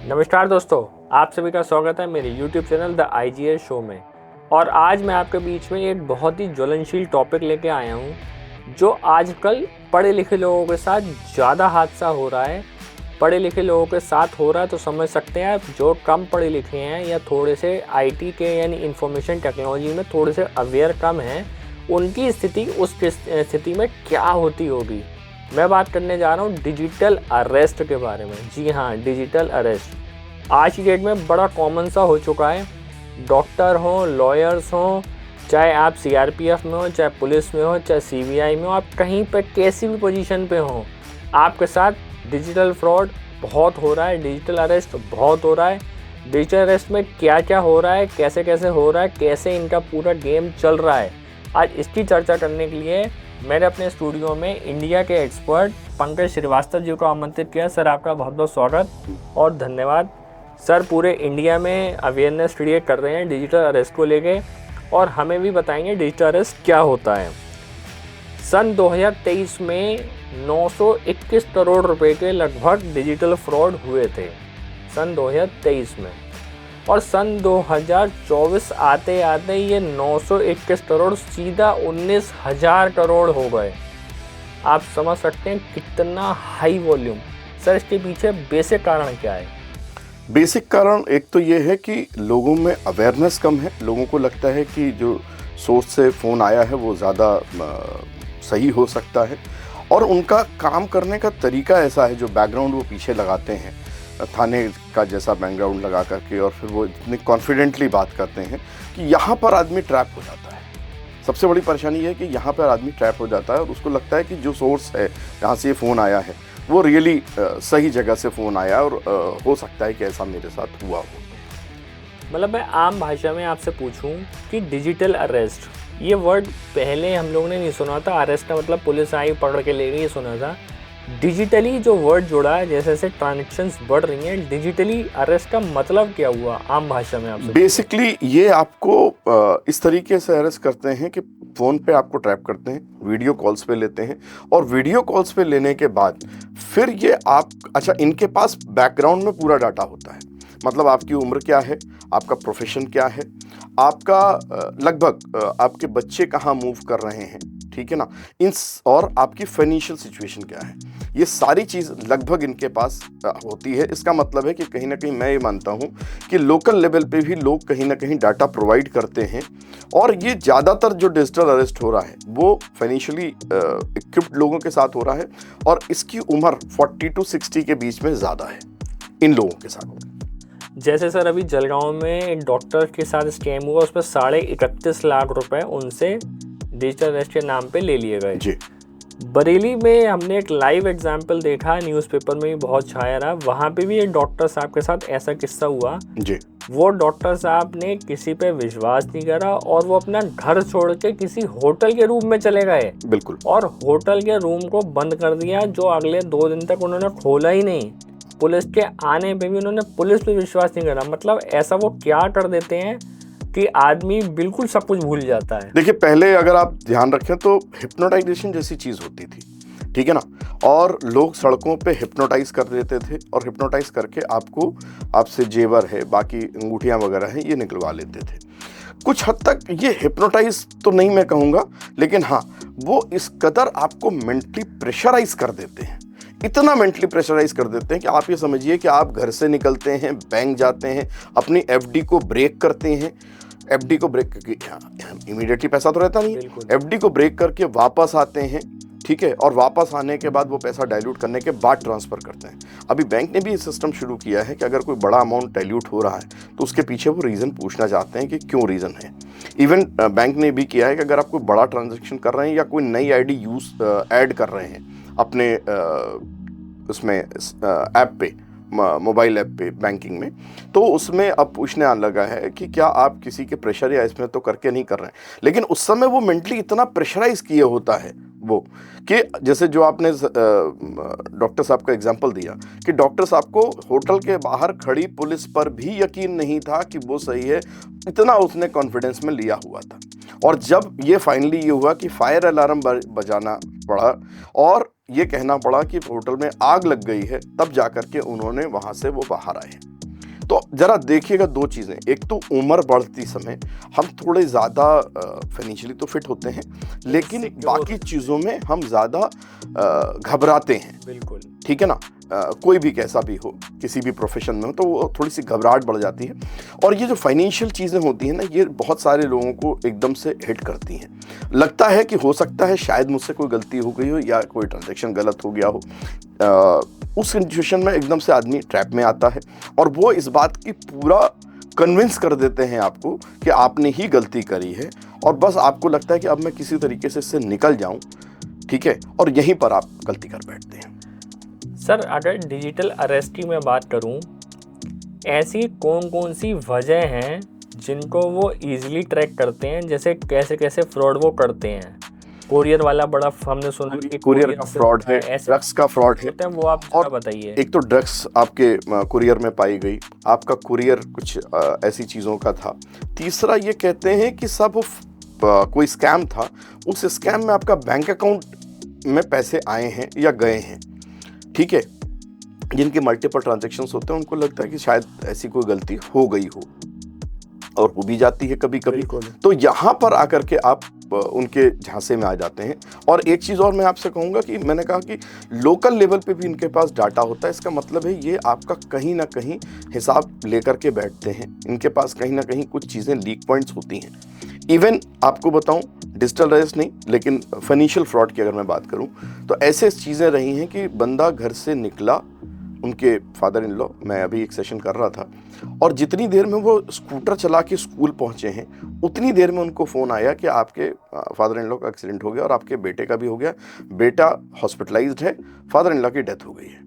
नमस्कार दोस्तों, आप सभी का स्वागत है मेरे YouTube channel the IGS show में। और आज मैं आपके बीच में एक बहुत ही ज्वलनशील टॉपिक लेके आया हूँ जो आजकल पढ़े लिखे लोगों के साथ ज़्यादा हादसा हो रहा है। पढ़े लिखे लोगों के साथ हो रहा है तो समझ सकते हैं आप, जो कम पढ़े लिखे हैं या थोड़े से IT के यानी इंफॉर्मेशन टेक्नोलॉजी में थोड़े से अवेयर कम हैं, उनकी स्थिति उस स्थिति में क्या होती होगी। मैं बात करने जा रहा हूँ डिजिटल अरेस्ट के बारे में। जी हाँ, डिजिटल अरेस्ट आज की डेट में बड़ा कॉमन सा हो चुका है। डॉक्टर हों, लॉयर्स हों, चाहे आप CRPF में हो, चाहे पुलिस में हो, चाहे CBI में हो, आप कहीं पर कैसी भी पोजीशन पे हों, आपके साथ डिजिटल फ्रॉड बहुत हो रहा है, डिजिटल अरेस्ट बहुत हो रहा है। डिजिटल अरेस्ट में क्या क्या हो रहा है, कैसे कैसे हो रहा है, कैसे इनका पूरा गेम चल रहा है, आज इसकी चर्चा करने के लिए मैंने अपने स्टूडियो में इंडिया के एक्सपर्ट पंकज श्रीवास्तव जी को आमंत्रित किया। सर, आपका बहुत बहुत स्वागत और धन्यवाद। सर पूरे इंडिया में अवेयरनेस क्रिएट कर रहे हैं डिजिटल अरेस्ट को लेके, और हमें भी बताएंगे डिजिटल अरेस्ट क्या होता है। सन 2023 में 921 करोड़ रुपए के लगभग डिजिटल फ्रॉड हुए थे सन 2023 में, और सन 2024 आते आते ये 921 करोड़ सीधा 19,000 करोड़ हो गए। आप समझ सकते हैं कितना हाई वॉल्यूम। सर, इसके पीछे बेसिक कारण क्या है? बेसिक कारण एक तो ये है कि लोगों में अवेयरनेस कम है। लोगों को लगता है कि जो सोर्स से फ़ोन आया है वो ज़्यादा सही हो सकता है, और उनका काम करने का तरीका ऐसा है, जो बैकग्राउंड वो पीछे लगाते हैं थाने का जैसा बैकग्राउंड लगा करके, और फिर वो इतने कॉन्फिडेंटली बात करते हैं कि यहाँ पर आदमी ट्रैप हो जाता है। सबसे बड़ी परेशानी ये है कि यहाँ पर आदमी ट्रैप हो जाता है और उसको लगता है कि जो सोर्स है जहाँ से ये फ़ोन आया है वो रियली सही जगह से फ़ोन आया, और हो सकता है कि ऐसा मेरे साथ हुआ हो। मतलब मैं आम भाषा में आपसे पूछूं कि डिजिटल अरेस्ट, ये वर्ड पहले हम लोगों ने नहीं सुना था। अरेस्ट का मतलब पुलिस आई पकड़ के ले गई, ये सुना था। डिजिटली जो वर्ड जुड़ा है, जैसे जैसे ट्रांजेक्शन्स बढ़ रही हैं, डिजिटली अरेस्ट का मतलब क्या हुआ आम भाषा में आपसे? बेसिकली ये आपको इस तरीके से अरेस्ट करते हैं कि फ़ोन पे आपको ट्रैप करते हैं, वीडियो कॉल्स पे लेते हैं, और वीडियो कॉल्स पे लेने के बाद फिर ये इनके पास बैकग्राउंड में पूरा डाटा होता है। मतलब आपकी उम्र क्या है, आपका प्रोफेशन क्या है, आपका लगभग आपके बच्चे कहाँ मूव कर रहे हैं, ठीक है ना, और आपकी फाइनेंशियल सिचुएशन क्या है, ये सारी चीज़ लगभग इनके पास होती है। इसका मतलब है कि कहीं ना कहीं मैं ये मानता हूँ कि लोकल लेवल पे भी लोग कहीं ना कहीं डाटा प्रोवाइड करते हैं, और ये ज़्यादातर जो डिजिटल अरेस्ट हो रहा है वो फाइनेंशियली इक्विप्ड लोगों के साथ हो रहा है, और इसकी उम्र 40 to 60 के बीच में ज़्यादा है इन लोगों के साथ। जैसे सर अभी जलगांव में एक डॉक्टर के साथ स्कैम हुआ, उस पर 31.5 लाख रुपए उनसे डिजिटल अरेस्ट के नाम पे ले लिए गए। जी। बरेली में हमने एक लाइव एग्जाम्पल देखा, न्यूज़पेपर में भी बहुत छाया रहा। वहाँ पे भी एक डॉक्टर साहब के साथ ऐसा किस्सा हुआ। जी। वो डॉक्टर साहब ने किसी पे विश्वास नहीं करा और वो अपना घर छोड़ के किसी होटल के रूम में चले गए। बिल्कुल। और होटल के रूम को बंद कर दिया, जो अगले 2 दिन तक उन्होंने खोला ही नहीं। पुलिस के आने पे भी उन्होंने पुलिस पे विश्वास नहीं करा। मतलब ऐसा वो क्या कर देते हैं कि आदमी बिल्कुल सब कुछ भूल जाता है। देखिए, पहले अगर आप ध्यान रखें तो हिप्नोटाइजेशन जैसी चीज़ होती थी, ठीक है ना, और लोग सड़कों पे हिप्नोटाइज कर देते थे, और हिप्नोटाइज करके आपसे जेवर है, बाकी अंगूठियाँ वगैरह हैं, ये निकलवा लेते थे। कुछ हद तक ये हिप्नोटाइज तो नहीं मैं कहूँगा, लेकिन हाँ, वो इस कदर आपको मेंटली प्रेशराइज कर देते हैं, इतना मेंटली प्रेशराइज कर देते हैं कि आप ये समझिए कि आप घर से निकलते हैं, बैंक जाते हैं, अपनी FD को ब्रेक करते हैं। FD को ब्रेक करके इमीडिएटली पैसा तो रहता नहीं, FD को ब्रेक करके वापस आते हैं, ठीक है, और वापस आने के बाद वो पैसा डाइल्यूट करने के बाद ट्रांसफ़र करते हैं। अभी बैंक ने भी ये सिस्टम शुरू किया है कि अगर कोई बड़ा अमाउंट डाइल्यूट हो रहा है तो उसके पीछे वो रीज़न पूछना चाहते हैं कि क्यों रीज़न है। इवन बैंक ने भी किया है कि अगर आप कोई बड़ा ट्रांजेक्शन कर रहे हैं या कोई नई ID ऐड कर रहे हैं अपने उसमें ऐप पे, मोबाइल ऐप पे बैंकिंग में, तो उसमें अब पूछने आने लगा है कि क्या आप किसी के प्रेशर या इसमें तो करके नहीं कर रहे हैं। लेकिन उस समय वो मेंटली इतना प्रेशराइज किए होता है वो, कि जैसे जो आपने डॉक्टर साहब का एग्जांपल दिया कि डॉक्टर साहब को होटल के बाहर खड़ी पुलिस पर भी यकीन नहीं था कि वो सही है, इतना उसने कॉन्फिडेंस में लिया हुआ था। और जब ये फाइनली ये हुआ कि फायर अलार्म बजाना पड़ा और ये कहना पड़ा कि होटल में आग लग गई है, तब जाकर के उन्होंने वहाँ से वो बाहर आए। तो जरा देखिएगा दो चीज़ें, एक तो उम्र बढ़ती समय हम थोड़े ज़्यादा फाइनेंशियली तो फिट होते हैं, लेकिन बाकी चीज़ों में हम ज़्यादा घबराते हैं। बिल्कुल, ठीक है ना। कोई भी कैसा भी हो, किसी भी प्रोफेशन में हो, तो वो थोड़ी सी घबराहट बढ़ जाती है। और ये जो फाइनेंशियल चीज़ें होती हैं ना, ये बहुत सारे लोगों को एकदम से हिट करती हैं। लगता है कि हो सकता है शायद मुझसे कोई गलती हो गई हो या कोई ट्रांजैक्शन गलत हो गया हो। उस सिचुएशन में एकदम से आदमी ट्रैप में आता है और वो इस बात की पूरा कन्विंस कर देते हैं आपको कि आपने ही गलती करी है, और बस आपको लगता है कि अब मैं किसी तरीके से इससे निकल जाऊं। ठीक है, और यहीं पर आप गलती कर बैठते हैं। सर अगर डिजिटल अरेस्ट की मैं बात करूं, ऐसी कौन कौन सी वजह हैं जिनको वो इजीली ट्रैक करते हैं, जैसे कैसे कैसे फ्रॉड वो करते हैं? कोरियर वाला बड़ा हमने सुना कि कुरियर का फ्रॉड है, ड्रग्स का फ्रॉड है, वो आप और बताइए। एक तो ड्रग्स आपके कुरियर में पाई गई, आपका कुरियर कुछ ऐसी चीज़ों का था। तीसरा ये कहते हैं कि सब कोई स्कैम था, उस स्कैम में आपका बैंक अकाउंट में पैसे आए हैं या गए हैं। ठीक है, जिनके मल्टीपल ट्रांजैक्शंस होते हैं उनको लगता है कि शायद ऐसी कोई गलती हो गई हो, और हो भी जाती है कभी कभी। तो यहाँ पर आकर के आप उनके झांसे में आ जाते हैं। और एक चीज़ और मैं आपसे कहूँगा कि मैंने कहा कि लोकल लेवल पे भी इनके पास डाटा होता है। इसका मतलब है ये आपका कहीं ना कहीं हिसाब लेकर के बैठते हैं। इनके पास कहीं ना कहीं कुछ चीज़ें लीक पॉइंट्स होती हैं। इवन आपको बताऊं, डिजिटल अरेस्ट नहीं लेकिन फाइनेंशियल फ्रॉड की अगर मैं बात करूं, तो ऐसे चीज़ें रही हैं कि बंदा घर से निकला, उनके फादर इन लॉ, मैं अभी एक सेशन कर रहा था, और जितनी देर में वो स्कूटर चला के स्कूल पहुंचे हैं उतनी देर में उनको फ़ोन आया कि आपके फादर इन लॉ का एक्सीडेंट हो गया और आपके बेटे का भी हो गया, बेटा हॉस्पिटलाइज्ड है, फादर इन लॉ की डेथ हो गई है।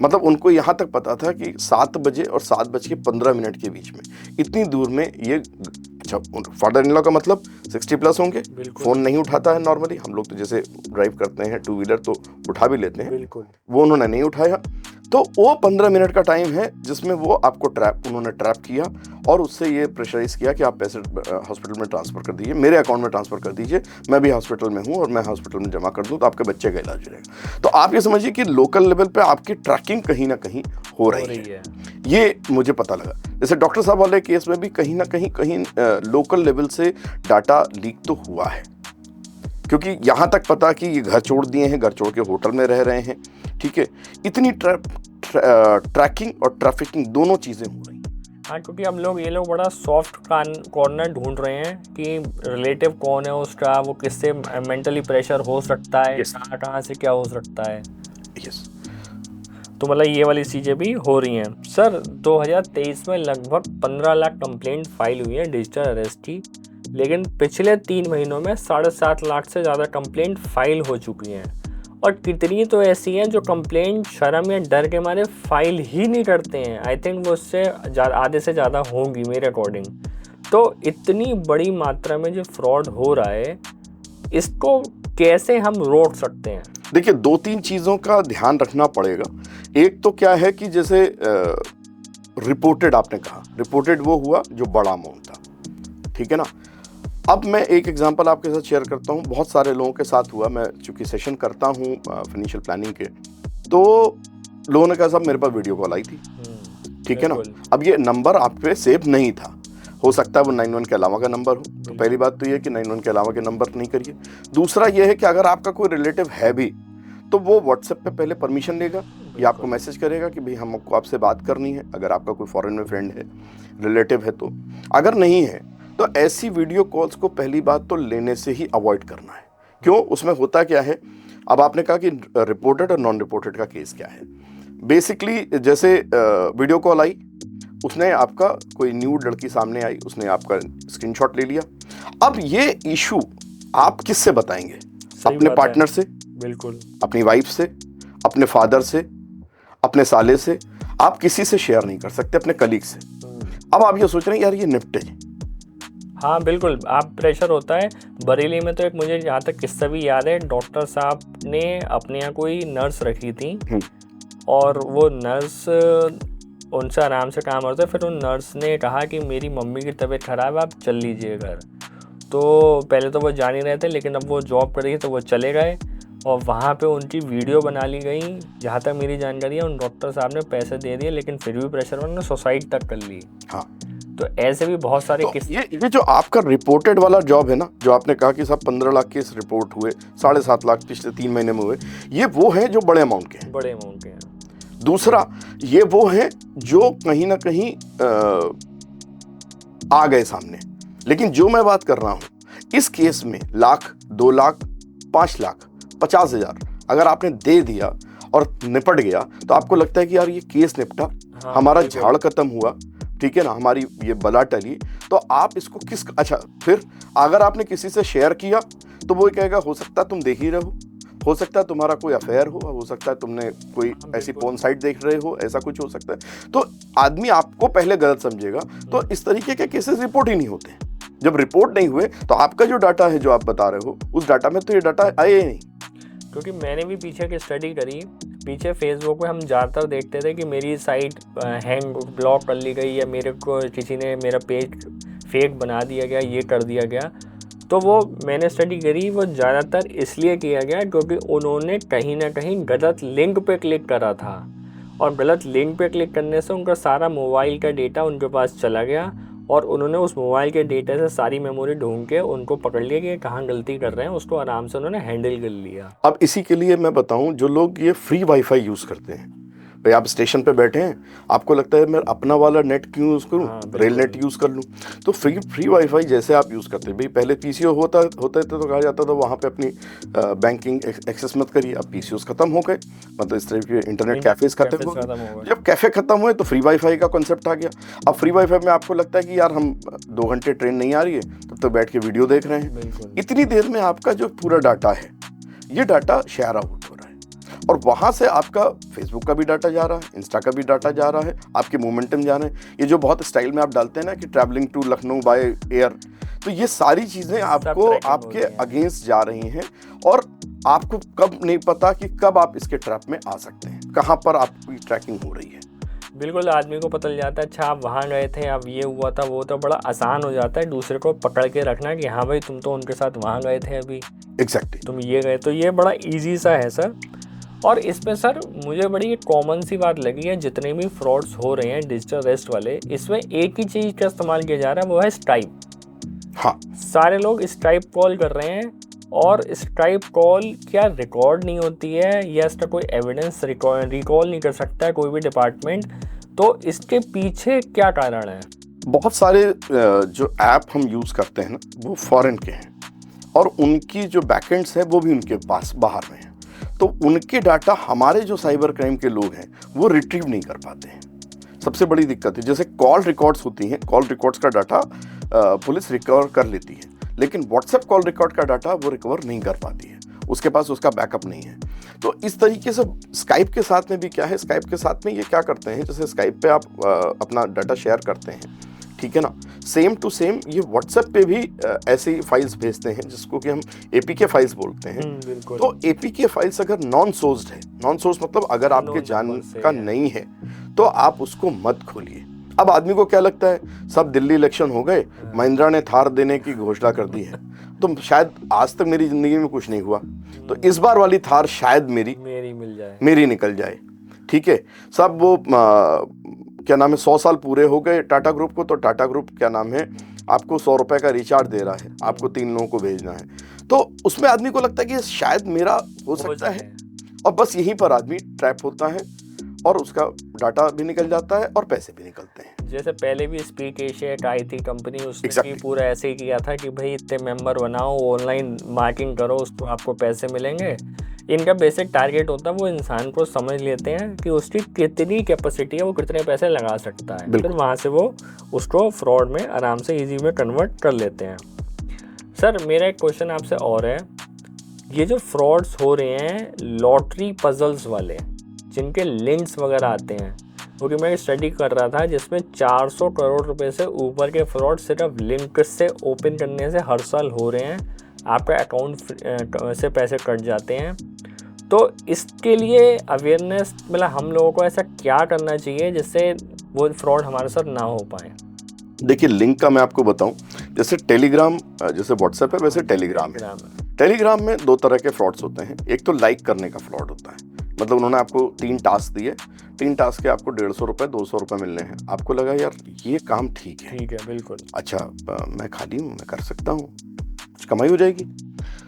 मतलब उनको यहाँ तक पता था कि 7 बजे और 7:15 के बीच में, इतनी दूर में ये फादर इन लॉ का मतलब 60 प्लस होंगे, फ़ोन नहीं उठाता है नॉर्मली। हम लोग तो जैसे ड्राइव करते हैं टू व्हीलर तो उठा भी लेते हैं, वो उन्होंने नहीं उठाया। तो वो 15 मिनट का टाइम है जिसमें वो आपको उन्होंने ट्रैप किया और उससे ये प्रेशराइज किया कि आप पैसे हॉस्पिटल में ट्रांसफ़र कर दीजिए, मेरे अकाउंट में ट्रांसफ़र कर दीजिए, मैं भी हॉस्पिटल में हूँ और मैं हॉस्पिटल में जमा कर दूँ तो आपके बच्चे का इलाज हो जाएगा। तो आप ये समझिए कि लोकल लेवल पे आपकी ट्रैकिंग कहीं ना कहीं हो रही है। ये मुझे पता लगा। जैसे डॉक्टर साहब वाले केस में भी कहीं ना कहीं लोकल लेवल से डाटा लीक तो हुआ है, क्योंकि यहाँ तक पता कि ये घर छोड़ दिए हैं, घर छोड़ के होटल में रह रहे हैं। ठीक है, इतनी ट्रैकिंग और ट्रैफिकिंग दोनों चीज़ें हो रही हैं। हाँ, क्योंकि ये लोग बड़ा सॉफ्ट कॉर्नर ढूंढ रहे हैं कि रिलेटिव कौन है उसका, वो किससे मेंटली प्रेशर हो सकता है, कहाँ से क्या हो सकता है। यस, तो मतलब ये वाली चीज़ें भी हो रही हैं। सर 2023 में लगभग 15 लाख कंप्लेंट फाइल हुई हैं डिजिटल अरेस्ट की, लेकिन पिछले 3 महीनों में 7.5 लाख से ज़्यादा कंप्लेंट फाइल हो चुकी हैं, और कितनी तो ऐसी हैं जो कंप्लेंट शर्म या डर के मारे फाइल ही नहीं करते हैं। आई थिंक वो उससे आधे से ज़्यादा होंगी मेरे अकॉर्डिंग। तो इतनी बड़ी मात्रा में जो फ्रॉड हो रहा है, इसको कैसे हम रोक सकते हैं? देखिए, 2-3 चीज़ों का ध्यान रखना पड़ेगा। एक तो क्या है कि जैसे रिपोर्टेड, आपने कहा रिपोर्टेड वो हुआ जो बड़ा अमाउंट था। ठीक है ना। अब मैं एक एग्जांपल आपके साथ शेयर करता हूँ, बहुत सारे लोगों के साथ हुआ। मैं चूँकि सेशन करता हूँ फाइनेंशियल प्लानिंग के, तो लोगों ने कहा साहब मेरे पास वीडियो कॉल आई थी। ठीक है ना। अब ये नंबर आप पे सेव नहीं था, हो सकता है वो 91 के अलावा का नंबर हो। तो पहली बात तो ये कि 91 के अलावा के नंबर नहीं करिए। दूसरा ये है कि अगर आपका कोई रिलेटिव है भी तो वो व्हाट्सएप पे पहले परमिशन लेगा या आपको मैसेज करेगा कि भाई हमको आपसे बात करनी है, अगर आपका कोई फॉरेन में फ्रेंड है, रिलेटिव है तो। अगर नहीं है तो ऐसी वीडियो कॉल्स को पहली बात तो लेने से ही अवॉइड करना है। क्यों? उसमें होता क्या है, अब आपने कहा कि रिपोर्टेड और नॉन रिपोर्टेड का केस क्या है। बेसिकली जैसे वीडियो कॉल आई, उसने आपका कोई न्यूड लड़की सामने आई, उसने आपका स्क्रीनशॉट ले लिया। अब ये इशू आप किससे बताएंगे? अपने पार्टनर से, बिल्कुल, अपनी वाइफ से, अपने फादर से, अपने साले से। आप किसी से शेयर नहीं कर सकते, अपने कलीग से। अब आप ये सोच रहे हैं यार ये निपटे। हाँ बिल्कुल, आप प्रेशर होता है। बरेली में तो एक मुझे जहाँ तक किस्सा भी याद है, डॉक्टर साहब ने अपने यहाँ कोई नर्स रखी थी और वो नर्स उनसे आराम से काम करता है। फिर उन नर्स ने कहा कि मेरी मम्मी की तबीयत ख़राब है, आप चल लीजिए घर। तो पहले तो वो जा नहीं रहे थे, लेकिन अब वो जॉब कर रही है तो वो चले गए। और वहाँ पे उनकी वीडियो बना ली गई। जहाँ तक मेरी जानकारी है, उन डॉक्टर साहब ने पैसे दे दिए, लेकिन फिर भी प्रेशर में उन्होंने सुसाइड तक कर ली। हाँ, तो ऐसे भी बहुत सारे तो किस्से। ये जो आपका रिपोर्टेड वाला जॉब है ना, जो आपने कहा कि साहब 15 लाख केस रिपोर्ट हुए, 7.5 लाख पिछले 3 महीने में हुए, ये वो हैं जो बड़े अमाउंट के हैं। बड़े अमाउंट के हैं। दूसरा, ये वो हैं जो कहीं ना कहीं आ गए सामने। लेकिन जो मैं बात कर रहा हूं इस केस में, लाख, 2 लाख, 5 लाख, 50,000 अगर आपने दे दिया और निपट गया, तो आपको लगता है कि यार ये केस निपटा, हाँ, हमारा बिल्कुल। झाड़ खत्म हुआ, ठीक है ना, हमारी ये बला टली। तो आप इसको अच्छा, फिर अगर आपने किसी से शेयर किया तो वो कहेगा हो सकता है तुम देख ही रहो, हो सकता है तुम्हारा कोई अफेयर हो सकता है तुमने कोई ऐसी पोर्न साइट देख रहे हो, ऐसा कुछ हो सकता है। तो आदमी आपको पहले गलत समझेगा। तो इस तरीके के केसेस रिपोर्ट ही नहीं होते। जब रिपोर्ट नहीं हुए तो आपका जो डाटा है, जो आप बता रहे हो, उस डाटा में तो ये डाटा आए ही नहीं। क्योंकि मैंने भी पीछे की स्टडी करी। पीछे फेसबुक पे हम ज़्यादातर देखते थे कि मेरी साइट हैंग, ब्लॉक कर ली गई, या मेरे को किसी ने मेरा पेज फेक बना दिया गया, ये कर दिया गया। तो वो मैंने स्टडी करी, वो ज़्यादातर इसलिए किया गया क्योंकि उन्होंने कहीं ना कहीं गलत लिंक पे क्लिक करा था, और गलत लिंक पे क्लिक करने से उनका सारा मोबाइल का डेटा उनके पास चला गया, और उन्होंने उस मोबाइल के डेटा से सारी मेमोरी ढूंढ के उनको पकड़ लिया कि कहाँ गलती कर रहे हैं, उसको आराम से उन्होंने हैंडल कर लिया। अब इसी के लिए मैं बताऊं, जो लोग ये फ्री वाईफाई यूज़ करते हैं, भाई आप स्टेशन पे बैठे हैं, आपको लगता है मैं अपना वाला नेट क्यों यूज़ करूं, रेल नेट यूज़ कर लूं। तो फ्री वाईफाई जैसे आप यूज़ करते हैं, भाई पहले पीसीओ होता तो कहा जाता था वहाँ पे अपनी बैंकिंग एक्सेस मत करिए। अब पीसीओस खत्म हो गए, मतलब इस तरह के इंटरनेट कैफेज खत्म हो गए। जब कैफे खत्म हुए तो फ्री वाईफाई का कॉन्सेप्ट आ गया। अब फ्री वाईफाई में आपको लगता है कि यार हम 2 घंटे ट्रेन नहीं आ रही है, तब तक बैठ के वीडियो देख रहे हैं। इतनी देर में आपका जो पूरा डाटा है, ये डाटा शेयर आउट हो रहा है, और वहाँ से आपका फेसबुक का भी डाटा जा रहा है, इंस्टा का भी डाटा जा रहा है, आपके मोमेंटम जा रहे हैं। ये जो बहुत स्टाइल में आप डालते हैं ना कि travelling to Lucknow by air, तो ये सारी चीज़ें आपको आपके अगेंस्ट जा रही हैं, और आपको कब नहीं पता कि कब आप इसके ट्रैप में आ सकते हैं, कहाँ पर आपकी ट्रैकिंग हो रही है। बिल्कुल, आदमी को पता चल जाता है, अच्छा आप वहाँ गए थे, अब ये हुआ था, वो तो बड़ा आसान हो जाता है दूसरे को पकड़ के रखना कि हाँ भाई तुम तो उनके साथ वहाँ गए थे, अभी एग्जैक्टली तुम ये गए। तो ये बड़ा ईजी सा है सर। और इसमें सर मुझे बड़ी एक कॉमन सी बात लगी है, जितने भी फ्रॉड्स हो रहे हैं डिजिटल अरेस्ट वाले, इसमें एक ही चीज़ का इस्तेमाल किया जा रहा है, वो है स्काइप। हाँ, सारे लोग स्काइप कॉल कर रहे हैं, और स्काइप कॉल क्या रिकॉर्ड नहीं होती है, या इसका कोई एविडेंस रिकॉल नहीं कर सकता है कोई भी डिपार्टमेंट। तो इसके पीछे क्या कारण है? बहुत सारे जो ऐप हम यूज़ करते हैं ना, वो फॉरेन के हैं, और उनकी जो बैकएंड्स हैं वो भी उनके पास बाहर में है। तो उनके डाटा हमारे जो साइबर क्राइम के लोग हैं वो रिट्रीव नहीं कर पाते हैं। सबसे बड़ी दिक्कत है, जैसे कॉल रिकॉर्ड्स होती हैं, कॉल रिकॉर्ड्स का डाटा पुलिस रिकवर कर लेती है, लेकिन व्हाट्सएप कॉल रिकॉर्ड का डाटा वो रिकवर नहीं कर पाती है, उसके पास उसका बैकअप नहीं है। तो इस तरीके से स्काइप के साथ में भी क्या है, स्काइप के साथ में ये क्या करते हैं, जैसे स्काइप पे आप अपना डाटा शेयर करते हैं, ठीक है ना, सेम टू सेम ये व्हाट्सएप पे भी ऐसी फाइल्स भेजते हैं जिसको कि हम एपीके फाइल्स बोलते हैं। तो एपीके फाइल्स अगर नॉन सोर्स्ड है, नॉन सोर्स मतलब अगर आपके जान का नहीं है, तो आप उसको मत खोलिए। अब आदमी को क्या लगता है, सब दिल्ली इलेक्शन हो गए, महिंद्रा ने थार देने की घोषणा कर दी है, तो शायद आज तक मेरी जिंदगी में कुछ नहीं हुआ, तो इस बार वाली थार शायद मेरी मिल जाए, मेरी निकल जाए, ठीक है। सब वो क्या नाम है, 100 साल पूरे हो गए टाटा ग्रुप को, तो टाटा ग्रुप क्या नाम है आपको 100 रुपए का रिचार्ज दे रहा है, आपको 3 लोगों को भेजना है, तो उसमें आदमी को लगता है कि शायद मेरा हो सकता है, और बस यहीं पर आदमी ट्रैप होता है, और उसका डाटा भी निकल जाता है और पैसे भी निकलते हैं। जैसे पहले भी स्पीक एशिया एक आई थी कंपनी, उसने भी पूरा ऐसे ही किया था कि भाई इतने मेंबर बनाओ, ऑनलाइन मार्किंग करो, उसको आपको पैसे मिलेंगे। इनका बेसिक टारगेट होता है वो इंसान को समझ लेते हैं कि उसकी कितनी कैपेसिटी है, वो कितने पैसे लगा सकता है, फिर वहाँ से वो उसको फ्रॉड में आराम से इजी में कन्वर्ट कर लेते हैं। सर मेरा एक क्वेश्चन आपसे और है, ये जो फ्रॉड्स हो रहे हैं लॉटरी पजल्स वाले, जिनके लिंक्स वगैरह आते हैं, क्योंकि मैं स्टडी कर रहा था जिसमें 400 करोड़ रुपए से ऊपर के फ्रॉड सिर्फ लिंक से ओपन करने से हर साल हो रहे हैं, आपका अकाउंट से पैसे कट जाते हैं। तो इसके लिए अवेयरनेस मतलब हम लोगों को ऐसा क्या करना चाहिए जिससे वो फ्रॉड हमारे साथ ना हो पाए? देखिए लिंक का मैं आपको बताऊं, जैसे टेलीग्राम, जैसे व्हाट्सएप है वैसे टेलीग्राम है। टेलीग्राम में दो तरह के फ्रॉड्स होते हैं। एक तो लाइक करने का फ्रॉड होता है, मतलब उन्होंने आपको 3 टास्क दिए, 3 टास्क के आपको 150 रुपये 200 रुपये मिलने हैं। आपको लगा यार ये काम ठीक है, बिल्कुल। अच्छा मैं खाली हूँ, मैं कर सकता हूँ, कुछ कमाई हो जाएगी।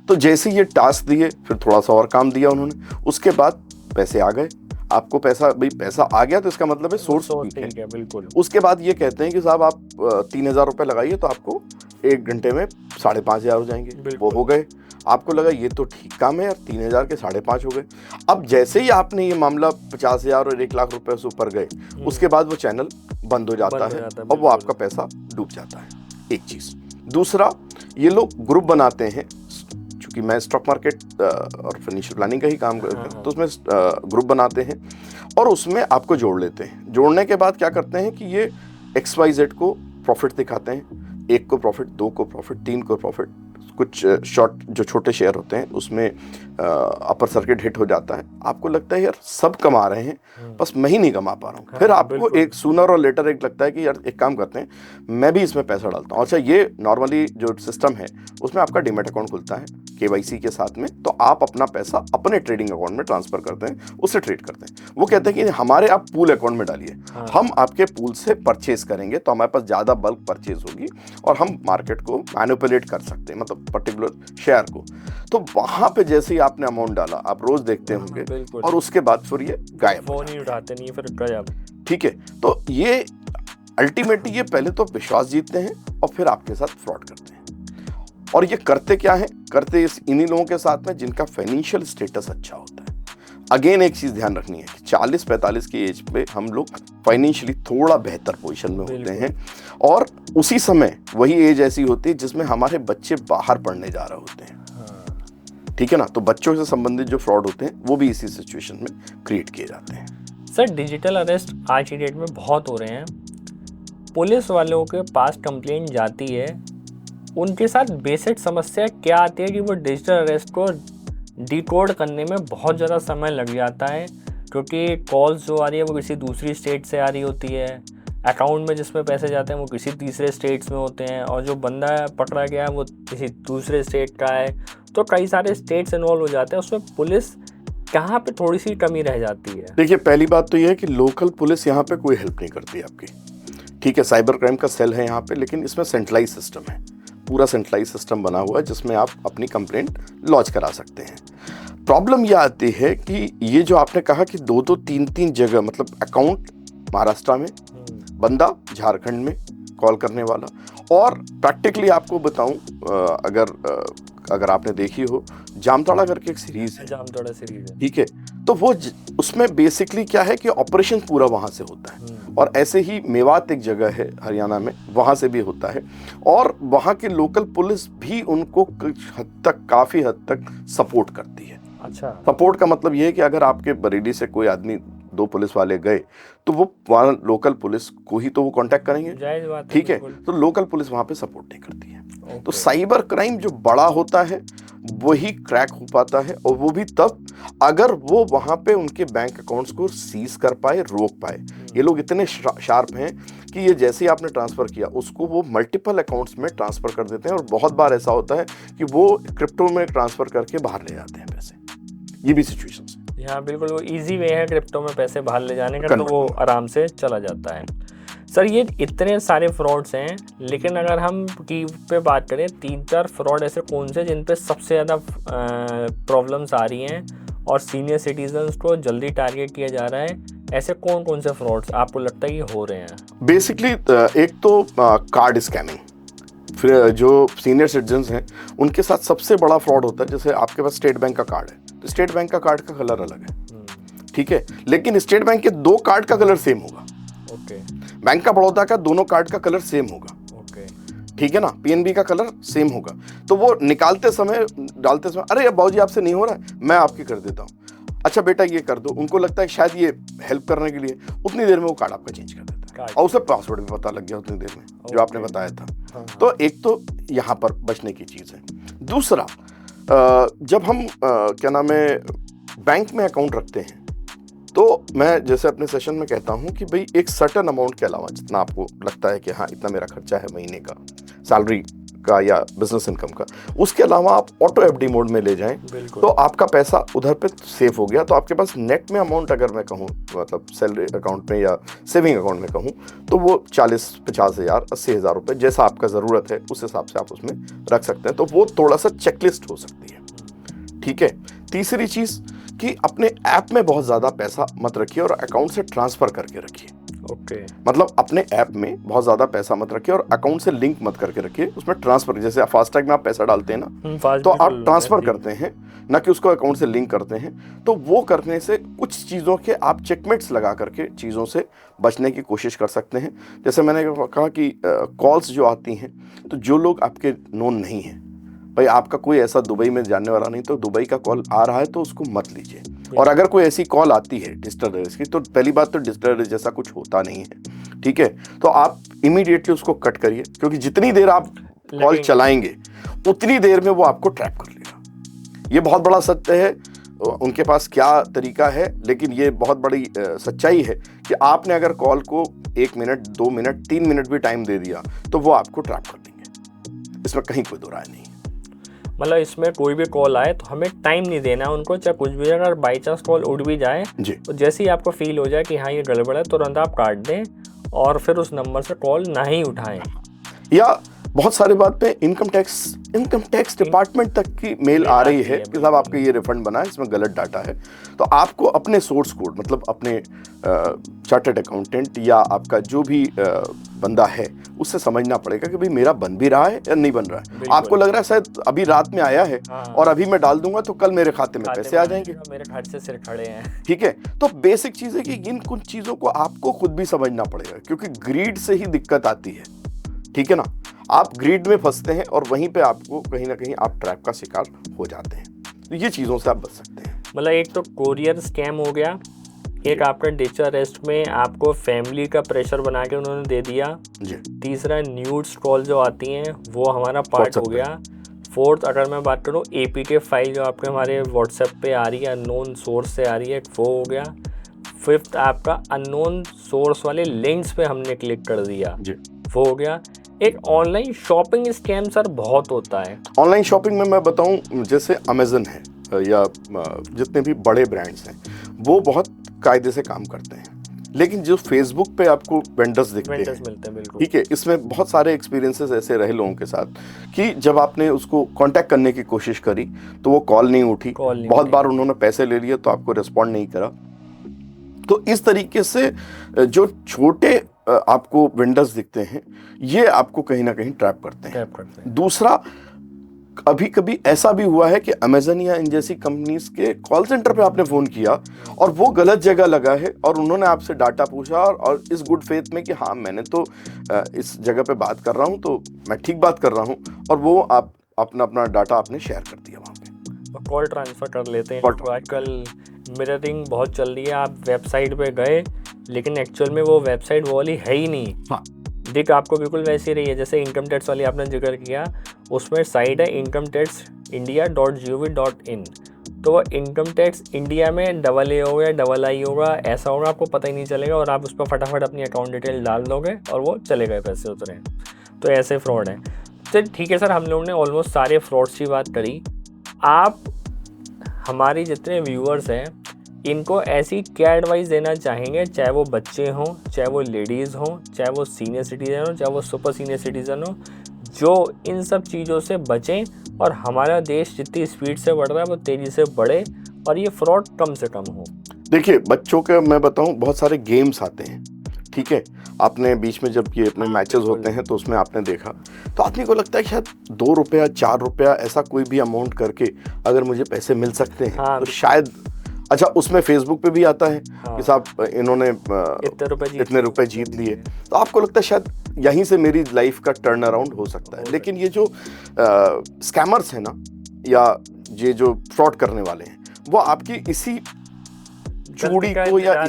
तो जैसे ये टास्क दिए, फिर थोड़ा सा और काम दिया उन्होंने, उसके बाद पैसे आ गए। आपको पैसा, भाई पैसा आ गया तो इसका मतलब है सोर्स ठीक है। बिल्कुल। उसके बाद ये कहते हैं कि साहब आप 3000 रुपये लगाइए तो आपको 1 घंटे में 5,500 हो जाएंगे। वो हो गए। आपको लगा ये तो ठीक काम है यार, 3000 के 5.5 हो गए। अब जैसे ही आपने ये मामला 50,000 और 1 लाख रुपए से ऊपर गए, उसके बाद वो चैनल बंद हो जाता है और वो आपका पैसा डूब जाता है। एक चीज। दूसरा, ये लोग ग्रुप बनाते हैं, क्योंकि मैं स्टॉक मार्केट और फाइनेंशियल प्लानिंग का ही काम करता हूँ, तो उसमें ग्रुप बनाते हैं और उसमें आपको जोड़ लेते हैं। जोड़ने के बाद क्या करते हैं कि ये XYZ को प्रॉफिट दिखाते हैं, 1 को प्रॉफिट, 2 को प्रॉफिट, 3 को प्रॉफिट। कुछ शॉर्ट जो छोटे शेयर होते हैं उसमें अपर सर्किट हिट हो जाता है। आपको लगता है यार सब कमा रहे हैं, बस मैं ही नहीं कमा पा रहा हूँ। फिर आपको एक सूनर और लेटर एक लगता है कि यार एक काम करते हैं, मैं भी इसमें पैसा डालता हूँ। अच्छा, ये नॉर्मली जो सिस्टम है उसमें आपका डीमैट अकाउंट खुलता है KYC के साथ में, तो आप अपना पैसा अपने ट्रेडिंग अकाउंट में ट्रांसफर करते हैं, उससे ट्रेड करते हैं। वो कहते हैं कि हमारे आप पूल अकाउंट में डालिए, हम आपके पूल से परचेज करेंगे तो हमारे पास ज़्यादा बल्क परचेज होगी और हम मार्केट को मैनिपुलेट कर सकते हैं, मतलब पर्टिकुलर शेयर को। तो वहां पे जैसे ही आपने अमाउंट डाला, आप रोज देखते होंगे, और उसके बाद फिर ये गायब, फोन ही उठाते नहीं, फिर गायब। ठीक है। तो ये अल्टीमेटली ये पहले तो विश्वास जीतते हैं और फिर आपके साथ फ्रॉड करते हैं। और ये करते क्या है? करते इन्हीं लोगों के साथ में जिनका फाइनेंशियल स्टेटस अच्छा होता है। अगेन एक चीज ध्यान रखनी है कि 40-45 की एज पे हम लोग फाइनेंशियली थोड़ा बेहतर पोजीशन में होते हैं, और उसी समय वही एज ऐसी होती है जिसमें हमारे बच्चे बाहर पढ़ने जा रहे होते हैं। ठीक है ना? तो बच्चों से संबंधित जो फ्रॉड होते हैं वो भी इसी सिचुएशन में क्रिएट किए जाते हैं। सर, डिजिटल अरेस्ट आज की डेट में बहुत हो रहे हैं। पुलिस वालों के पास कंप्लेंट जाती है, उनके साथ बेसिक समस्या क्या आती है कि वो डिजिटल अरेस्ट को डिकोड करने में बहुत ज़्यादा समय लग जाता है, क्योंकि कॉल्स जो आ रही है वो किसी दूसरी स्टेट से आ रही होती है, अकाउंट में जिसमें पैसे जाते हैं वो किसी तीसरे स्टेट्स में होते हैं, और जो बंदा पकड़ा गया है वो किसी दूसरे स्टेट का है। तो कई सारे स्टेट्स इन्वॉल्व हो जाते हैं, उसमें पुलिस कहाँ पे थोड़ी सी कमी रह जाती है? देखिए, पहली बात तो ये है कि लोकल पुलिस यहाँ पे कोई हेल्प नहीं करती आपकी। ठीक है, साइबर क्राइम का सेल है यहाँ पे, लेकिन इसमें सेंट्रलाइज सिस्टम है, पूरा सेंट्रलाइज सिस्टम बना हुआ है जिसमें आप अपनी कंप्लेंट लॉन्च करा सकते हैं। प्रॉब्लम यह आती है कि ये जो आपने कहा कि 2-2, 3-3 जगह, मतलब अकाउंट महाराष्ट्र में, बंदा झारखंड में कॉल करने वाला। और प्रैक्टिकली आपको बताऊं, अगर आपने देखी हो, जामताड़ा करके एक सीरीज है, जामताड़ा सीरीज है, ठीक है, तो वो उसमें बेसिकली क्या है कि ऑपरेशन पूरा वहां से होता है। और ऐसे ही मेवात एक जगह है हरियाणा में, वहां से भी होता है, और वहां की लोकल पुलिस भी उनको कुछ हद तक, काफी हद तक सपोर्ट करती है। अच्छा, सपोर्ट का मतलब ये है कि अगर आपके बरेली से कोई आदमी, 2 पुलिस वाले गए, तो वो वहाँ लोकल पुलिस को ही तो वो कांटेक्ट करेंगे, जायज बात है, ठीक है। तो लोकल पुलिस वहाँ पे सपोर्ट नहीं करती है। तो साइबर क्राइम जो बड़ा होता है वही क्रैक हो पाता है, और वो भी तब अगर वो वहाँ पे उनके बैंक अकाउंट्स को सीज कर पाए, रोक पाए। ये लोग इतने शार्प हैं कि ये जैसे ही आपने ट्रांसफ़र किया उसको वो मल्टीपल अकाउंट्स में ट्रांसफ़र कर देते हैं, और बहुत बार ऐसा होता है कि वो क्रिप्टो में ट्रांसफ़र करके बाहर ले जाते हैं पैसे। ये भी सिचुएशन है। हाँ बिल्कुल, वो इजी वे है क्रिप्टो में पैसे बाहर ले जाने का, तो वो आराम से चला जाता है। सर, ये इतने सारे फ्रॉड्स हैं, लेकिन अगर हम की पे बात करें, 3-4 फ्रॉड ऐसे कौन से जिन पे सबसे ज़्यादा प्रॉब्लम्स आ रही हैं और सीनियर सिटीजन्स को जल्दी टारगेट किया जा रहा है, ऐसे कौन कौन से फ्रॉड्स आपको लगता है कि हो रहे हैं? बेसिकली एक तो कार्ड स्कैमिंग, फिर जो सीनियर सिटीजन्स हैं उनके साथ सबसे बड़ा फ्रॉड होता है। जैसे आपके पास स्टेट बैंक का कार्ड है, तो स्टेट बैंक का कार्ड का कलर अलग है, ठीक है, लेकिन स्टेट बैंक के 2 कार्ड का कलर सेम होगा। ओके। बैंक का बड़ौदा का दोनों कार्ड का कलर सेम होगा। ओके, ठीक है ना, PNB का कलर सेम होगा। तो वो निकालते समय, डालते समय, अरे बाबूजी आपसे नहीं हो रहा है, मैं आपकी कर देता हूँ, अच्छा बेटा ये कर दो। उनको लगता है शायद ये हेल्प करने के लिए, उतनी देर में वो कार्ड आपका चेंज कर देता है, और उसे पासवर्ड भी पता लग गया उतनी देर में, जो आपने बताया था। तो एक तो यहाँ पर बचने की चीज़ है। दूसरा, जब हम क्या नाम है, बैंक में अकाउंट रखते हैं, तो मैं जैसे अपने सेशन में कहता हूँ कि भाई एक सर्टेन अमाउंट के अलावा जितना आपको लगता है कि हाँ इतना मेरा खर्चा है महीने का, सैलरी का या बिजनेस इनकम का, उसके अलावा आप ऑटो एफडी मोड में ले जाएं तो आपका पैसा उधर पे सेफ हो गया। तो आपके पास नेट में अमाउंट अगर मैं कहूँ, मतलब सैलरी अकाउंट में या सेविंग अकाउंट में कहूँ, तो वो 40-50 हज़ार 80 हज़ार रुपये जैसा आपका ज़रूरत है उस हिसाब से आप उसमें रख सकते हैं। तो वो थोड़ा सा चेकलिस्ट हो सकती है, ठीक है। तीसरी चीज़ कि अपने ऐप में बहुत ज़्यादा पैसा मत रखिए और अकाउंट से ट्रांसफ़र करके रखिए। ओके। मतलब अपने ऐप में बहुत ज़्यादा पैसा मत रखिए और अकाउंट से लिंक मत करके रखिए, उसमें ट्रांसफ़र, जैसे आप फास्टैग में आप पैसा डालते हैं ना, तो आप ट्रांसफ़र करते हैं ना कि उसको अकाउंट से लिंक करते हैं। तो वो करने से कुछ चीज़ों के आप चेकमेट्स लगा करके चीज़ों से बचने की कोशिश कर सकते हैं। जैसे मैंने कहा कि कॉल्स जो आती हैं, तो जो लोग आपके नोन नहीं हैं, भाई आपका कोई ऐसा दुबई में जानने वाला नहीं, तो दुबई का कॉल आ रहा है तो उसको मत लीजिए। और अगर कोई ऐसी कॉल आती है डिजिटल अरेस्ट की, तो पहली बात तो डिजिटल अरेस्ट जैसा कुछ होता नहीं है, ठीक है। तो आप इमीडिएटली उसको कट करिए, क्योंकि जितनी देर आप कॉल चलाएंगे उतनी देर में वो आपको ट्रैप कर लेगा। ये बहुत बड़ा सत्य है, उनके पास क्या तरीका है, लेकिन ये बहुत बड़ी सच्चाई है कि आपने अगर कॉल को 1 मिनट 2 मिनट 3 मिनट भी टाइम दे दिया तो वो आपको ट्रैप कर देंगे। इसमें कहीं कोई दो राय नहीं। मतलब इसमें कोई भी कॉल आए तो हमें टाइम नहीं देना उनको, चाहे कुछ भी, अगर बाई चांस कॉल उठ भी जाए तो जैसे ही आपको फील हो जाए कि हाँ ये गड़बड़ है, तुरंत आप काट दें और फिर उस नंबर से कॉल ना ही उठाएं। या बहुत सारी बात पे इनकम टैक्स डिपार्टमेंट तक की मेल आ रही है कि साहब आपका ये रिफंड बना है, इसमें गलत डाटा है। तो आपको अपने सोर्स कोड, मतलब अपने चार्टर्ड अकाउंटेंट या आपका जो भी बंदा है उससे समझना पड़ेगा कि भाई मेरा बन भी रहा है या नहीं बन रहा है। आपको लग रहा है शायद अभी रात में आया है और अभी मैं डाल दूंगा तो कल मेरे खाते में पैसे आ जाएंगे, मेरे खाते से सिर खड़े हैं, ठीक है। तो बेसिक चीज़ है कि इन कुछ चीज़ों को आपको खुद भी समझना पड़ेगा, क्योंकि ग्रीड से ही दिक्कत आती है, ठीक है ना। आप ग्रीड में फंसते हैं और वहीं पे आपको कहीं ना कहीं आप ट्रैप का शिकार हो जाते हैं। तो ये चीज़ों से आप बच सकते हैं। मतलब एक तो कोरियर स्कैम हो गया, एक आपका डिजिटल अरेस्ट में आपको फैमिली का प्रेशर बना के उन्होंने दे दिया जी। तीसरा न्यूड्स कॉल जो आती हैं वो हमारा पार्ट हो गया। फोर्थ अगर मैं बात करूँ APK फाइल जो आपके हमारे व्हाट्सएप पे आ रही है, अननोन सोर्स से आ रही है, वो हो गया। फिफ्थ आपका अननोन सोर्स वाले लिंक्स पे हमने क्लिक कर दिया जी, वो हो गया। एक ऑनलाइन शॉपिंग स्कैम सर बहुत होता है। ऑनलाइन शॉपिंग में मैं बताऊं, जैसे अमेजन है या जितने भी बड़े ब्रांड्स हैं वो बहुत कायदे से काम करते हैं, लेकिन जो फेसबुक पे आपको वेंडर्स दिखते हैं, मिलते हैं, बिल्कुल ठीक है। इसमें बहुत सारे एक्सपीरियंसेस ऐसे रहे लोगों के साथ कि जब आपने उसको कांटेक्ट करने की कोशिश करी तो वो कॉल नहीं उठी, बहुत बार उन्होंने पैसे ले लिए तो आपको रिस्पॉन्ड नहीं करा। तो इस तरीके से जो छोटे आपको वेंडर्स दिखते हैं ये आपको कहीं ना कहीं ट्रैप करते हैं। दूसरा, अभी कभी ऐसा भी हुआ है कि अमेजन या इन जैसी कंपनीज के कॉल सेंटर पे आपने फ़ोन किया और वो गलत जगह लगा है और उन्होंने आपसे डाटा पूछा और इस गुड फेथ में कि हाँ मैंने तो इस जगह पे बात कर रहा हूँ तो मैं ठीक बात कर रहा हूँ, और वो आप अपना डाटा आपने शेयर कर दिया वहाँ पे, कॉल ट्रांसफ़र कर लेते हैं। आजकल मिररिंग बहुत चल रही है, आप वेबसाइट पे गए लेकिन एक्चुअल में वो वेबसाइट वो वाली है ही नहीं। हाँ, दिख आपको बिल्कुल वैसी रही है जैसे इनकम टैक्स वाली आपने जिक्र किया, उसमें साइट है incometaxindia.gov.in, तो वो इनकम टैक्स इंडिया में डबल ए होगा या डबल आई होगा, ऐसा होगा आपको पता ही नहीं चलेगा और आप उस पर फटाफट अपनी अकाउंट डिटेल डाल दोगे और वो चले गए पैसे उतरे। तो ऐसे फ्रॉड है। तो ठीक है सर, हम लोगों ने ऑलमोस्ट सारे फ्रॉड्स की बात करी। आप हमारी जितने व्यूअर्स हैं इनको ऐसी क्या एडवाइस देना चाहेंगे, चाहे वो बच्चे हों, चाहे वो लेडीज़ हों, चाहे वो सीनियर सिटीज़न हो, चाहे वो सुपर सीनियर सिटीज़न हो, जो इन सब चीज़ों से बचें और हमारा देश जितनी स्पीड से बढ़ रहा है वो तेज़ी से बढ़े और ये फ्रॉड कम से कम हो। देखिए, बच्चों के मैं बताऊं बहुत सारे गेम्स आते हैं, ठीक है। आपने बीच में जब ये अपने मैचेस होते हैं तो उसमें आपने देखा तो आदमी को लगता है कि शायद 2 रुपया 4 रुपया ऐसा कोई भी अमाउंट करके अगर मुझे पैसे मिल सकते हैं तो शायद, अच्छा उसमें फेसबुक पे भी आता है कि साहब इन्होंने इतने रुपए जीत लिए, तो आपको लगता है शायद यहीं से मेरी लाइफ का टर्न अराउंड हो सकता है। लेकिन ये जो स्कैमर्स हैं ना, या ये जो फ्रॉड करने वाले हैं, वो आपकी इसी चूड़ी को या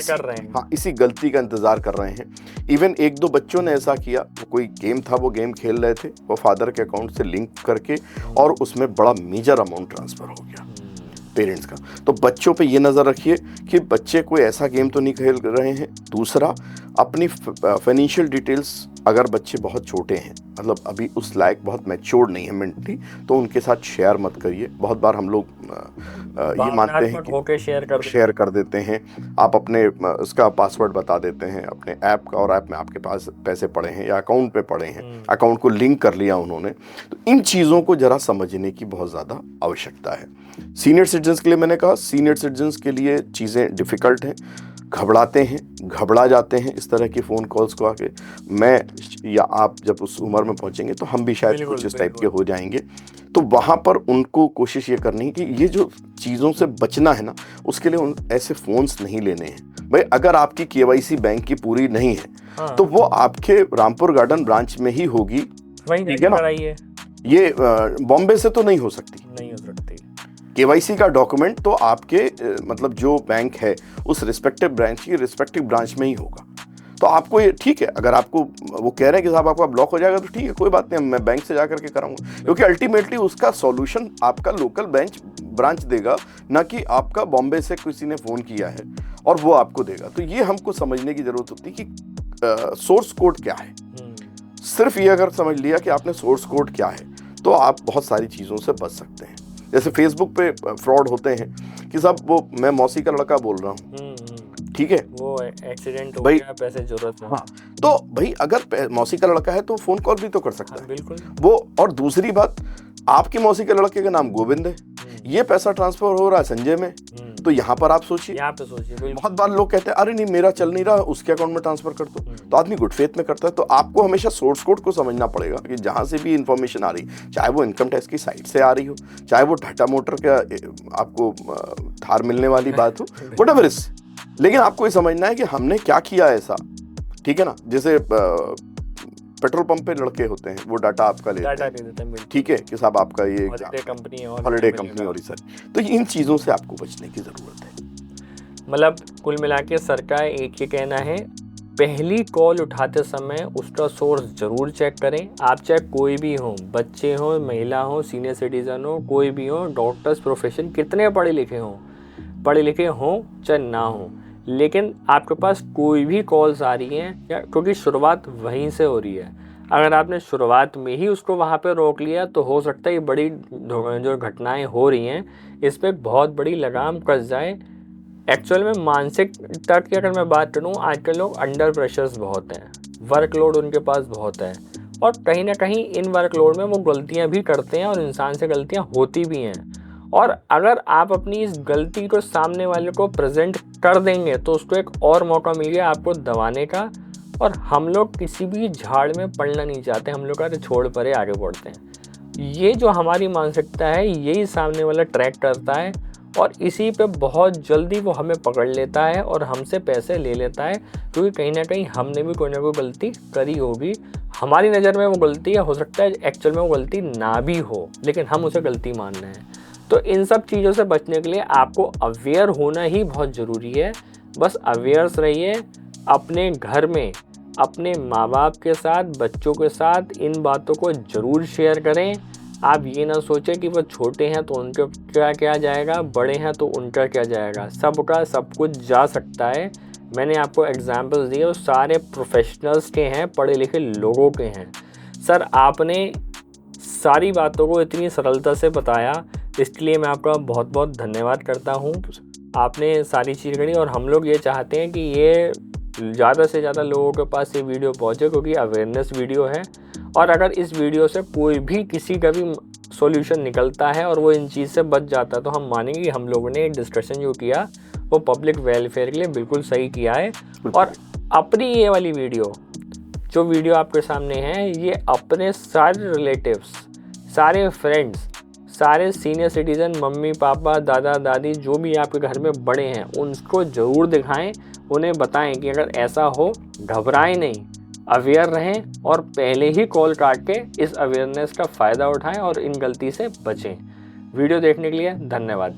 इसी गलती का इंतजार कर रहे हैं। इवन 1-2 बच्चों ने ऐसा किया, कोई गेम था, वो गेम खेल रहे थे, वो फादर के अकाउंट से लिंक करके और उसमें बड़ा मेजर अमाउंट ट्रांसफर हो गया। पेरेंट्स का। तो बच्चों पे ये नज़र रखिए कि बच्चे कोई ऐसा गेम तो नहीं खेल रहे हैं। दूसरा, अपनी फाइनेंशियल डिटेल्स, अगर बच्चे बहुत छोटे हैं, मतलब अभी उस लायक बहुत मैच्योर्ड नहीं है मेंटली, तो उनके साथ शेयर मत करिए। बहुत बार हम लोग ये मानते हैं कि शेयर कर देते हैं। आप अपने उसका पासवर्ड बता देते हैं अपने ऐप का, और ऐप में आपके पास पैसे पड़े हैं या अकाउंट पे पड़े हैं, अकाउंट को लिंक कर लिया उन्होंने। तो इन चीज़ों को ज़रा समझने की बहुत ज़्यादा आवश्यकता है। सीनियर सिटीजन्स के लिए मैंने कहा, सीनियर सिटीजन्स के लिए चीज़ें डिफ़िकल्ट हैं, घबराते हैं, घबरा जाते हैं इस तरह की फ़ोन कॉल्स को आके। मैं या आप जब उस उम्र में पहुंचेंगे तो हम भी शायद कुछ इस टाइप के हो जाएंगे। तो वहाँ पर उनको कोशिश ये करनी है कि ये जो चीज़ों से बचना है ना, उसके लिए उन ऐसे फ़ोन्स नहीं लेने हैं। भाई अगर आपकी KYC बैंक की पूरी नहीं है तो वो आपके रामपुर गार्डन ब्रांच में ही होगी, ठीक है ना। ये बॉम्बे से तो नहीं हो सकती। KYC का डॉक्यूमेंट तो आपके मतलब जो बैंक है उस रिस्पेक्टिव ब्रांच में ही होगा। तो आपको ये ठीक है, अगर आपको वो कह रहे हैं कि साहब आपका ब्लॉक हो जाएगा तो ठीक है, कोई बात नहीं, मैं बैंक से जा करके कराऊंगा, क्योंकि अल्टीमेटली उसका सॉल्यूशन आपका लोकल ब्रांच देगा, ना कि आपका बॉम्बे से किसी ने फ़ोन किया है और वो आपको देगा। तो ये हमको समझने की ज़रूरत होती है कि सोर्स कोड क्या है। सिर्फ ये अगर समझ लिया कि आपने सोर्स कोड क्या है तो आप बहुत सारी चीज़ों से बच सकते हैं। जैसे फेसबुक पे फ्रॉड होते हैं कि साहब वो मैं मौसी का लड़का बोल रहा हूँ, ठीक है, वो एक्सीडेंट हो गया, पैसे जरूरत है। हाँ, तो भाई अगर मौसी का लड़का है तो फोन कॉल भी तो कर सकता है। बिल्कुल वो। और दूसरी बात, आपकी मौसी के लड़के का नाम गोविंद है, ये पैसा ट्रांसफर हो रहा है संजय में, तो यहाँ पर आप सोचिए। बहुत बार लोग कहते हैं अरे नहीं मेरा चल नहीं रहा, उसके अकाउंट में ट्रांसफर कर दो, तो आदमी गुड फेथ में करता है। तो आपको हमेशा सोर्स कोड को समझना पड़ेगा कि जहाँ से भी इंफॉर्मेशन आ रही, चाहे वो इनकम टैक्स की साइट से आ रही हो, चाहे वो टाटा मोटर का आपको थार मिलने वाली बात हो, व्हाटएवर इज, लेकिन आपको ये समझना है कि हमने क्या किया ऐसा, ठीक है ना। जैसे पेट्रोल पंप पे लड़के होते हैं, वो डाटा आपका लेते हैं, ठीक है, कि साहब आपका ये हॉलिडे कंपनी और सर, तो इन चीज़ों से आपको बचने की ज़रूरत है। मतलब कुल मिला के सर का एक ही कहना है, पहली कॉल उठाते समय उसका सोर्स ज़रूर चेक करें। आप चाहे कोई भी हो, बच्चे हो, महिला हो, सीनियर सिटीज़न हो, कोई भी हो, डॉक्टर्स प्रोफेशन कितने पढ़े लिखे हों चाहे ना हो, लेकिन आपके पास कोई भी कॉल्स आ रही हैं, या क्योंकि शुरुआत वहीं से हो रही है, अगर आपने शुरुआत में ही उसको वहाँ पे रोक लिया तो हो सकता है ये बड़ी जो घटनाएं हो रही हैं इस पर बहुत बड़ी लगाम कस जाए। एक्चुअल में मानसिकता की अगर मैं बात करूँ, आजकल लोग अंडर प्रेशर्स बहुत हैं, वर्कलोड उनके पास बहुत है, और कहीं ना कहीं इन वर्कलोड में वो गलतियाँ भी करते हैं और इंसान से गलतियाँ होती भी हैं। और अगर आप अपनी इस गलती को सामने वाले को प्रेजेंट कर देंगे तो उसको एक और मौका मिल गया आपको दबाने का। और हम लोग किसी भी झाड़ में पड़ना नहीं चाहते, हम लोग अरे छोड़ परे आगे बढ़ते हैं। ये जो हमारी मानसिकता है यही सामने वाला ट्रैक करता है, और इसी पे बहुत जल्दी वो हमें पकड़ लेता है और हमसे पैसे ले लेता है, क्योंकि कहीं ना कहीं हमने भी कोई ना कोई गलती करी होगी। हमारी नज़र में वो गलती है, हो सकता है एक्चुअल में वो गलती ना भी हो, लेकिन हम उसे गलती मान रहे हैं। तो इन सब चीज़ों से बचने के लिए आपको अवेयर होना ही बहुत ज़रूरी है। बस अवेयर्स रहिए, अपने घर में अपने माँ बाप के साथ, बच्चों के साथ इन बातों को ज़रूर शेयर करें। आप ये ना सोचें कि वो छोटे हैं तो उनका क्या जाएगा, बड़े हैं तो उनका क्या जाएगा। सबका सब कुछ जा सकता है। मैंने आपको एग्जाम्पल्स दिए, वो सारे प्रोफेशनल्स के हैं, पढ़े लिखे लोगों के हैं। सर आपने सारी बातों को इतनी सरलता से बताया, इसके लिए मैं आपका बहुत बहुत धन्यवाद करता हूँ। आपने सारी चीज़ करी, और हम लोग ये चाहते हैं कि ये ज़्यादा से ज़्यादा लोगों के पास ये वीडियो पहुँचे, क्योंकि अवेयरनेस वीडियो है। और अगर इस वीडियो से कोई भी किसी का भी सॉल्यूशन निकलता है और वो इन चीज़ से बच जाता है, तो हम मानेंगे कि हम लोगों ने डिस्कशन जो किया वो पब्लिक वेलफेयर के लिए बिल्कुल सही किया है। और अपनी ये वाली वीडियो, जो वीडियो आपके सामने है, ये अपने सारे रिलेटिव्स, सारे फ्रेंड्स, सारे सीनियर सिटीज़न, मम्मी पापा, दादा दादी, जो भी आपके घर में बड़े हैं, उनको ज़रूर दिखाएं, उन्हें बताएं कि अगर ऐसा हो घबराएं नहीं, अवेयर रहें, और पहले ही कॉल काट के इस अवेयरनेस का फ़ायदा उठाएं और इन गलती से बचें। वीडियो देखने के लिए धन्यवाद।